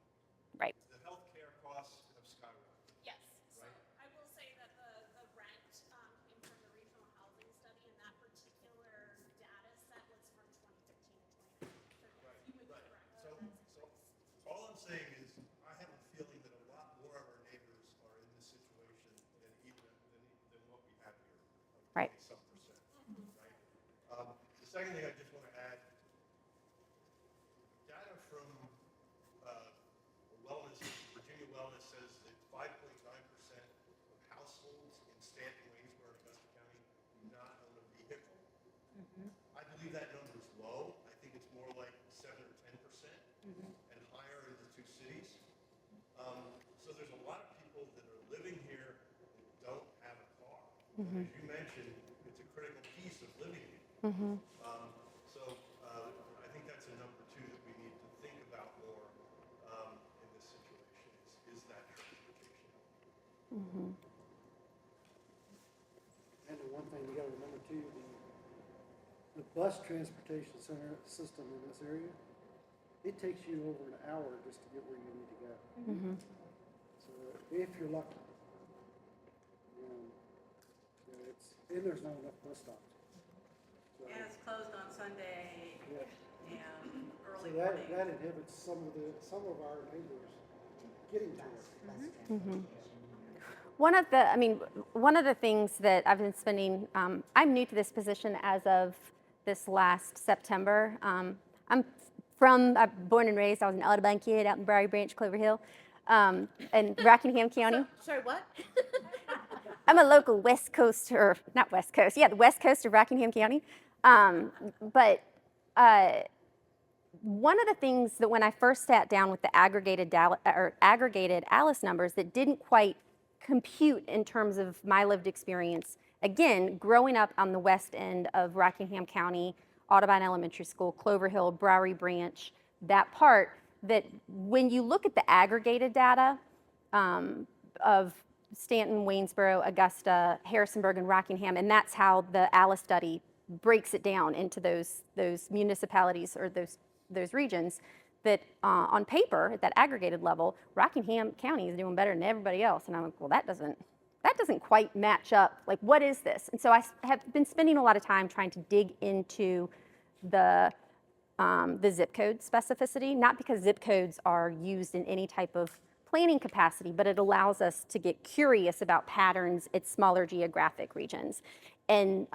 B: Right.
E: The healthcare costs have skyrocketed.
A: Yes. So
E: Right.
A: I will say that the rent came from the regional housing study, and that particular data set was from 2015 to 2019. You would be correct.
E: So all I'm saying is, I have a feeling that a lot more of our neighbors are in this situation than what we have here.
B: Right.
E: Some percent, right? The second thing I just want to add, data from wellness, Virginia Wellness says that 5.9% of households in Stanton, Waynesboro, and Augusta County do not own a vehicle. I believe that number is low. I think it's more like 7 or 10%, and higher in the two cities. So there's a lot of people that are living here that don't have a car. As you mentioned, it's a critical piece of living here. I think that's a number two that we need to think about more in this situation is that transportation.
F: And the one thing you gotta remember too, the bus transportation center system in this area, it takes you over an hour just to get where you need to go. So if you're lucky, and there's not enough bus stops. So,
C: And it's closed on Sunday
F: yeah.
C: and
F: So
C: early
F: that
C: morning.
F: inhibits some of our neighbors getting to it.
B: One of the things that I've been spending, I'm new to this position as of this last September. I'm born and raised, I was an Audubon kid out in Bowery Branch, Clover Hill, in Rockingham County.
D: Sorry, what?
B: I'm a local West Coast, or not West Coast, yeah, the West Coast of Rockingham County. But one of the things that when I first sat down with the aggregated Alice numbers that didn't quite compute in terms of my lived experience, again, growing up on the west end of Rockingham County, Audubon Elementary School, Clover Hill, Bowery Branch, that part, that when you look at the aggregated data of Stanton, Waynesboro, Augusta, Harrisonburg, and Rockingham, and that's how the ALICE study breaks it down into those municipalities or those regions. That on paper, at that aggregated level, Rockingham County is doing better than everybody else, and I'm like, well, that doesn't quite match up. Like, what is this? And so I have been spending a lot of time trying to dig into the zip code specificity, not because zip codes are used in any type of planning capacity, but it allows us to get curious about patterns at smaller geographic regions. And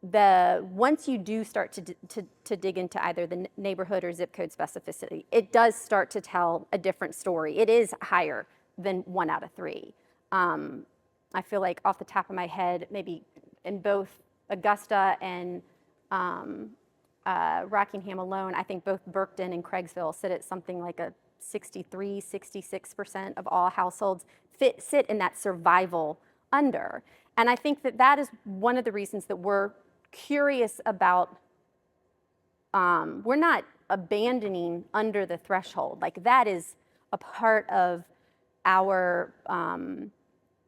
B: once you do start to dig into either the neighborhood or zip code specificity, it does start to tell a different story. It is higher than 1 out of 3. I feel like off the top of my head, maybe in both Augusta and Rockingham alone, I think both Burkton and Craigsville sit at something like a 63, 66% of all households sit in that survival under. And I think that is one of the reasons that we're curious about, we're not abandoning under the threshold. Like, that is a part of our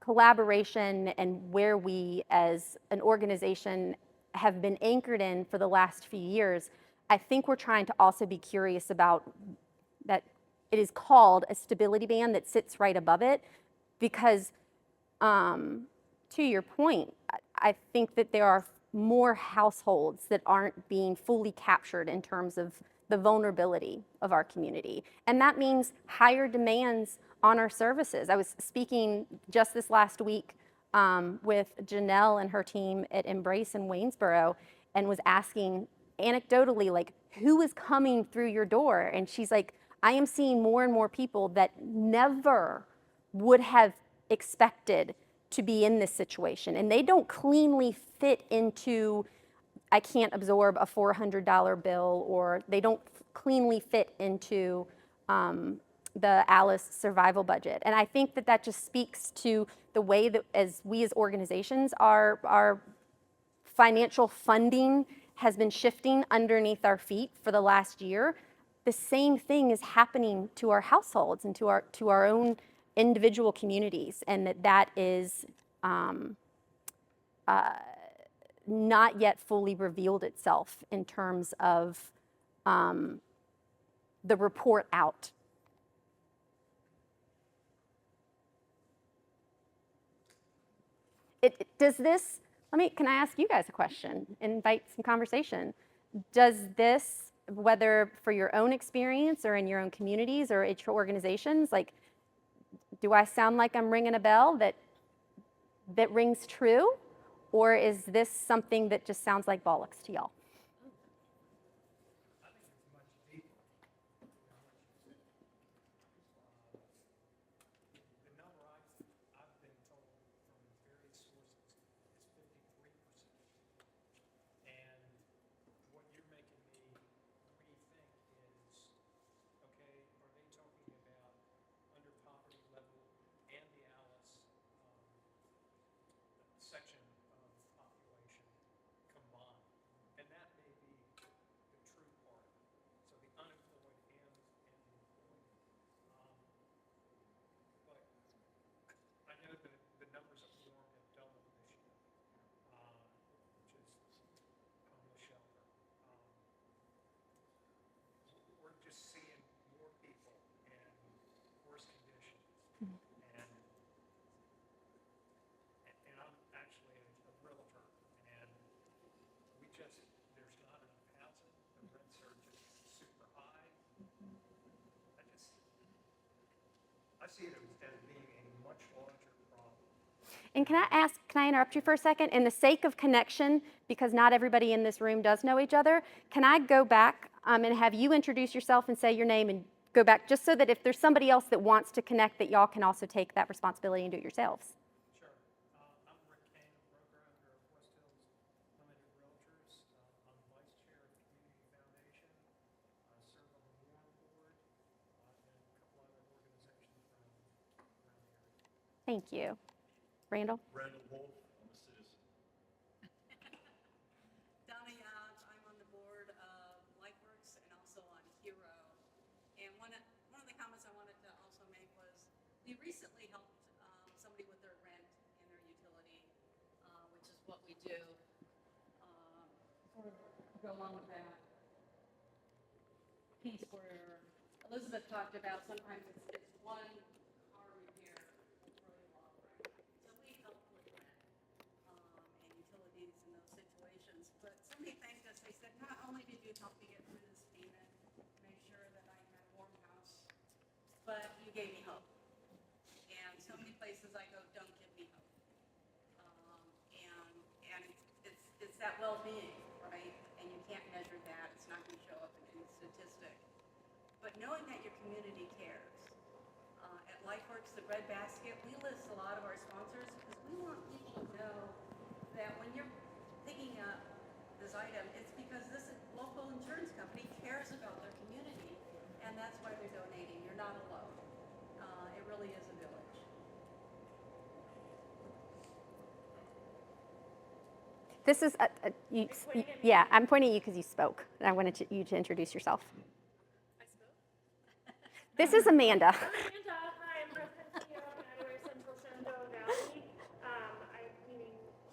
B: collaboration and where we as an organization have been anchored in for the last few years. I think we're trying to also be curious about that. It is called a stability band that sits right above it because, to your point, I think that there are more households that aren't being fully captured in terms of the vulnerability of our community. And that means higher demands on our services. I was speaking just this last week with Janelle and her team at Embrace in Waynesboro and was asking anecdotally, like, who is coming through your door? And she's like, I am seeing more and more people that never would have expected to be in this situation. And they don't cleanly fit into, I can't absorb a $400 bill, or they don't cleanly fit into the ALICE survival budget. And I think that just speaks to the way that as organizations, our financial funding has been shifting underneath our feet for the last year. The same thing is happening to our households and to our own individual communities, and that is not yet fully revealed itself in terms of the report out. Can I ask you guys a question? Invite some conversation. Does this, whether for your own experience or in your own communities or at your organizations, like, do I sound like I'm ringing a bell that rings true? Or is this something that just sounds like bollocks to y'all?
G: I think it's much deeper. The number I've been told from various sources is 53%. And what you're making me rethink is, okay, are they talking about under poverty level and the ALICE section of population combined? And that may be the true part. So the unemployed and the employed. But I know that the numbers of warm have doubled this year, which is homeless shelter. We're just seeing more people in worse conditions. And I'm actually a realtor, and there's not enough housing. The rents are just super high. I see it as being a much larger problem.
B: And can I interrupt you for a second? In the sake of connection, because not everybody in this room does know each other, can I go back and have you introduce yourself and say your name and go back, just so that if there's somebody else that wants to connect, that y'all can also take that responsibility and do it yourselves.
G: Sure. I'm Rick Kane, a broker owner of West Hills Limited Realtors. I'm vice chair of the Community Foundation. I serve on the Warren Board and a couple other organizations around the area.
B: Thank you. Randall?
E: Randall Wolf, I'm a citizen.
C: Donna Yobbs, I'm on the board of LifeWorks and also on Hero. And one of the comments I wanted to also make was we recently helped what we do. Sort of go along with that piece where Elizabeth talked about sometimes it's one car repair really long, right? So we help with rent and utilities in those situations. But somebody thanked us. They said, not only did you help me get through this payment, make sure that I had a warm house, but you gave me hope. And so many places I go don't give me hope. And it's that well-being, right? And you can't measure that. It's not going to show up in any statistic. But knowing that your community cares. At LifeWorks, the Bread Basket, we list a lot of our sponsors because we want people to know that when you're picking up this item, it's because this local insurance company cares about their community, and that's why they're donating. You're not alone. It really is a village.
B: This is, yeah, I'm pointing at you because you spoke. I wanted you to introduce yourself.
H: I spoke.
B: This is Amanda.
H: Amanda, hi, I'm President and CEO of United Way Central Shenandoah Valley.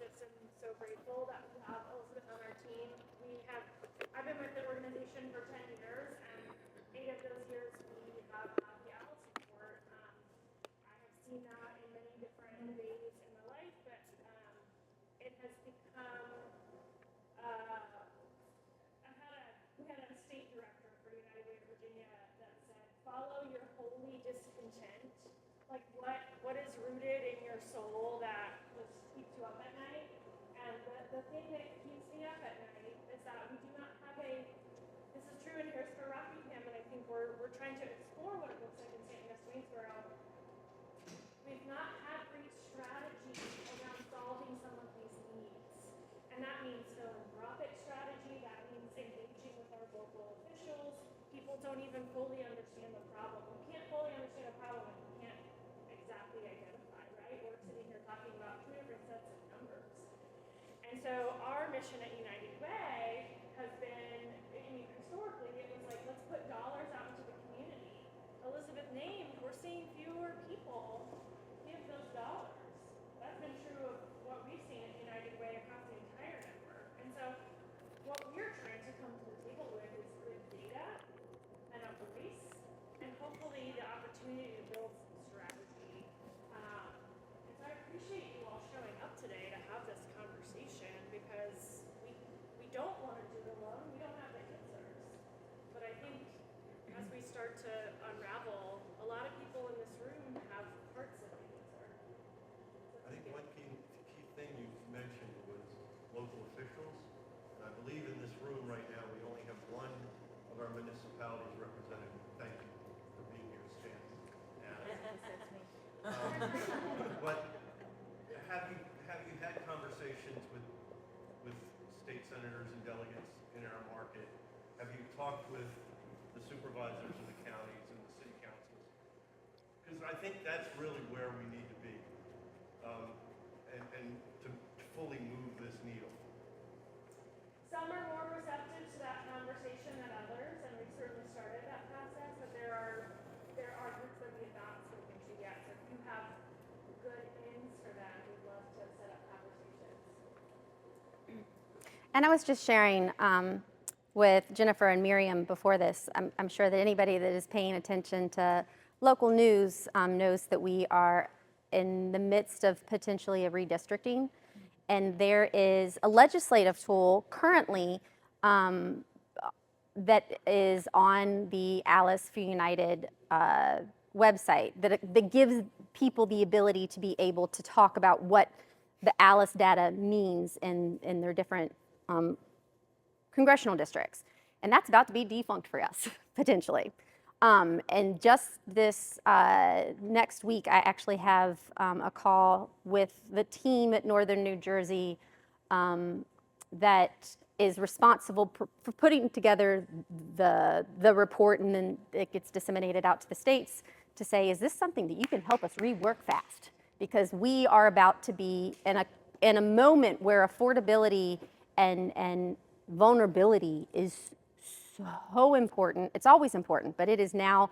H: Just am so grateful that we have Elizabeth on our team. I've been with the organization for 10 years, and 8 of those years we have had the ALICE support. I have seen that in many different ways in my life, but it has become, we had a state director for United Way of Virginia that said, follow your holy discontent. Like what is rooted in your soul that keeps you up at night? And the thing that keeps me up at night is that we do not have this is true in here for Rockingham, and I think we're trying to explore what it looks like in St. Louis Waynesboro. We've not had great strategy around solving some of these needs. And that means philanthropic strategy, that means engaging with our local officials. People don't even fully understand the problem. We can't fully understand a problem if we can't exactly identify, right? We're sitting here talking about 2 different sets of numbers. And so our mission at United Way has been, historically, it was like, let's put dollars out into the community. Elizabeth named, we're seeing fewer people give those dollars. That's been true of what we've seen at United Way across the entire network. And so what we're trying to come to the table with is good data and a voice, and hopefully the opportunity to build some strategy. And so I appreciate you all showing up today to have this conversation, because we don't want to do it alone. We don't have the answers. But I think as we start to unravel, a lot of people in this room have parts of the answer.
E: I think one key thing you mentioned was local officials. And I believe in this room right now, we only have one of our municipalities represented. Thank you for being here, Stan. But have you had conversations with state senators and delegates in our market? Have you talked with the supervisors of the counties and the city councils? Because I think that's really where we need to be, and to fully move this needle.
H: Some are more receptive to that conversation than others, and we've certainly started that process, but there are groups that we have not spoken to yet. So if you have good ins for that, we'd love to set up conversations.
B: And I was just sharing with Jennifer and Miriam before this. I'm sure that anybody that is paying attention to local news knows that we are in the midst of potentially a redistricting. And there is a legislative tool currently that is on the Alice for United website that gives people the ability to be able to talk about what the Alice data means in their different congressional districts. And that's about to be defunct for us, potentially. And just this next week, I actually have a call with the team at Northern New Jersey that is responsible for putting together the report, and then it gets disseminated out to the states to say, is this something that you can help us rework fast? Because we are about to be in a moment where affordability and vulnerability is so important. It's always important, but it is now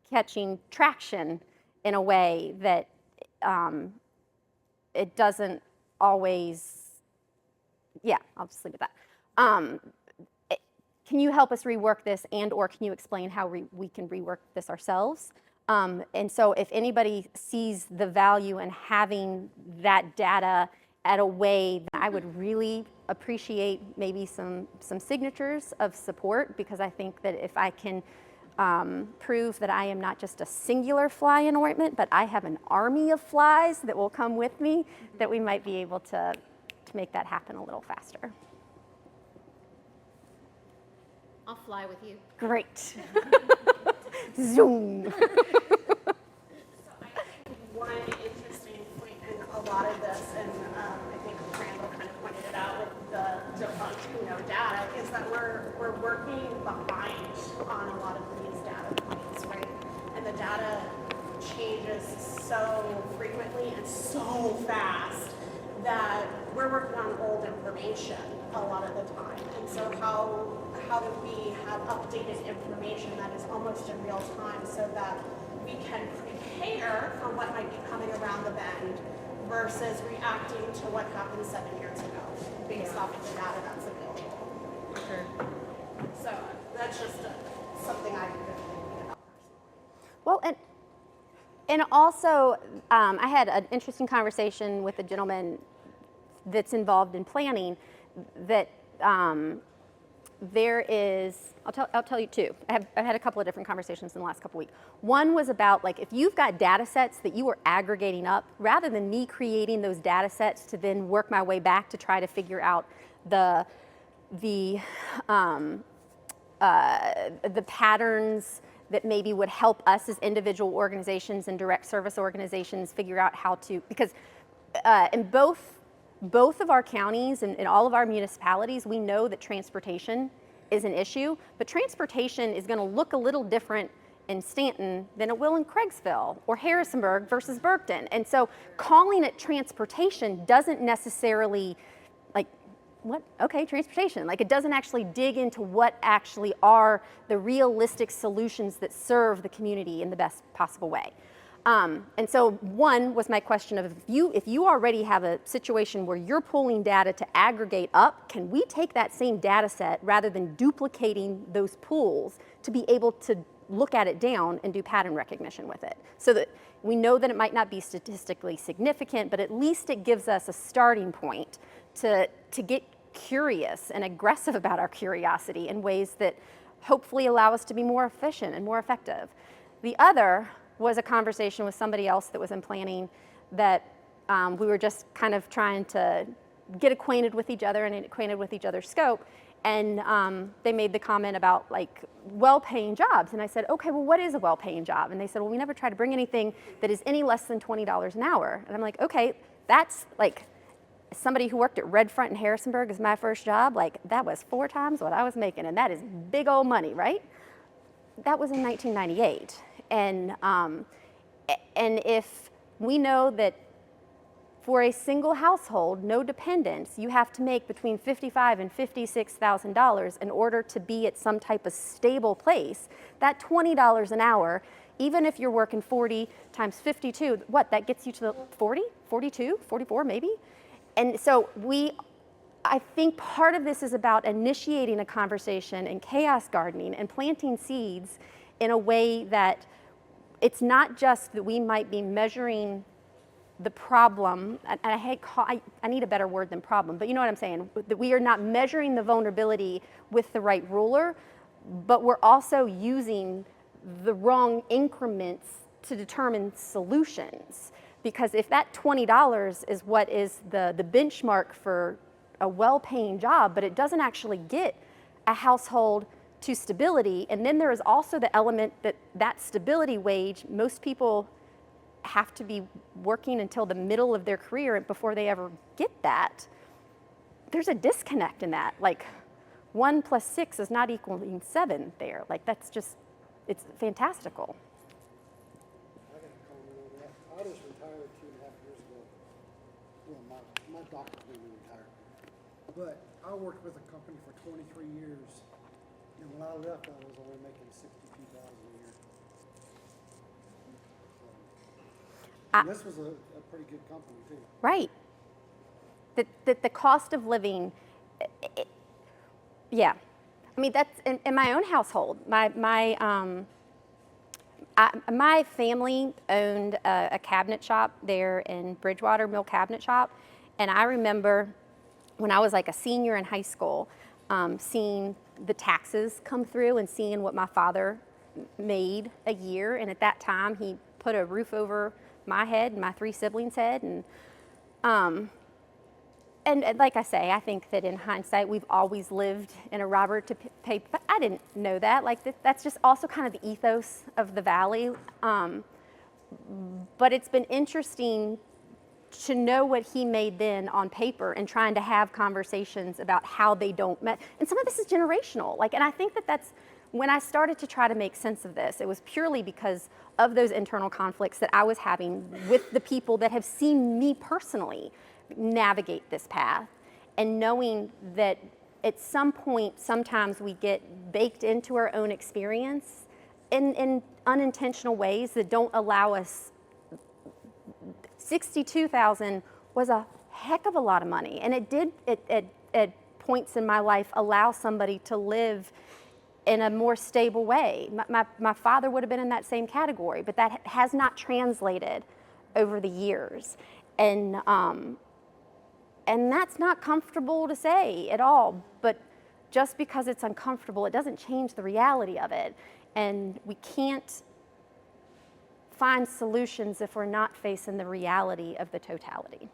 B: catching traction in a way that it doesn't always, yeah, I'll just leave it at that. Can you help us rework this, and or can you explain how we can rework this ourselves? And so if anybody sees the value in having that data at a way that I would really appreciate maybe some signatures of support, because I think that if I can prove that I am not just a singular fly in ointment, but I have an army of flies that will come with me, that we might be able to make that happen a little faster.
I: I'll fly with you.
B: Great. Zoom.
A: One interesting point in a lot of this, and I think Randall kind of pointed it out with the debunked data, is that we're working behind on a lot of these data points, right? And the data changes so frequently and so fast that we're working on old information a lot of the time. And so how do we have updated information that is almost in real time so that we can prepare for what might be coming around the bend versus reacting to what happened 7 years ago based off of the data that's available.
I: Sure.
A: So that's just something I've been thinking about.
B: Well, and also, I had an interesting conversation with a gentleman that's involved in planning that there is, I'll tell you two. I've had a couple of different conversations in the last couple of weeks. One was about, like, if you've got data sets that you are aggregating up, rather than me creating those data sets to then work my way back to try to figure out the patterns that maybe would help us as individual organizations and direct service organizations figure out how to, because in both of our counties and in all of our municipalities, we know that transportation is an issue, but transportation is going to look a little different in Stanton than it will in Craigsville or Harrisonburg versus Berkton. And so calling it transportation doesn't necessarily, like, what? Okay, transportation. Like, it doesn't actually dig into what actually are the realistic solutions that serve the community in the best possible way. And so one was my question of, if you already have a situation where you're pulling data to aggregate up, can we take that same data set rather than duplicating those pools to be able to look at it down and do pattern recognition with it? So that we know that it might not be statistically significant, but at least it gives us a starting point to get curious and aggressive about our curiosity in ways that hopefully allow us to be more efficient and more effective. The other was a conversation with somebody else that was in planning that we were just kind of trying to get acquainted with each other and acquainted with each other's scope. And they made the comment about, like, well-paying jobs. And I said, okay, well, what is a well-paying job? And they said, well, we never try to bring anything that is any less than $20 an hour. And I'm like, okay, that's like, somebody who worked at Red Front in Harrisonburg as my first job, like, that was 4 times what I was making. And that is big old money, right? That was in 1998. And if we know that for a single household, no dependents, you have to make between $55,000 and $56,000 in order to be at some type of stable place, that $20 an hour, even if you're working 40 times 52, what, that gets you to the 40, 42, 44 maybe? And so I think part of this is about initiating a conversation and chaos gardening and planting seeds in a way that it's not just that we might be measuring the problem, and I need a better word than problem, but you know what I'm saying, that we are not measuring the vulnerability with the right ruler, but we're also using the wrong increments to determine solutions. Because if that $20 is what is the benchmark for a well-paying job, but it doesn't actually get a household to stability, and then there is also the element that stability wage, most people have to be working until the middle of their career before they ever get that. There's a disconnect in that. Like, 1 + 6 is not equaling 7 there. Like, that's just, it's fantastical.
F: I got a comment on that. I just retired 2.5 years ago. Well, my doctor made me retire. But I worked with a company for 23 years, and when I left, I was only making $62,000 a year. And this was a pretty good company too.
B: Right. that the cost of living, yeah. I mean, that's in my own household. My family owned a cabinet shop there in Bridgewater, Mill Cabinet Shop, and I remember when I was like a senior in high school, seeing the taxes come through and seeing what my father made a year. And at that time, he put a roof over my head and my 3 siblings' head. And like I say, I think that in hindsight, we've always lived in a robber to pay, but I didn't know that. Like that's just also kind of the ethos of the Valley. But it's been interesting to know what he made then on paper and trying to have conversations about how they don't met. And some of this is generational. Like, and I think that that's when I started to try to make sense of this, it was purely because of those internal conflicts that I was having with the people that have seen me personally navigate this path, and knowing that at some point, sometimes we get baked into our own experience in unintentional ways that don't allow us. $62,000 was a heck of a lot of money, and it did at points in my life allow somebody to live in a more stable way. My father would have been in that same category, but that has not translated over the years, and that's not comfortable to say at all. But just because it's uncomfortable, it doesn't change the reality of it, and we can't find solutions if we're not facing the reality of the totality.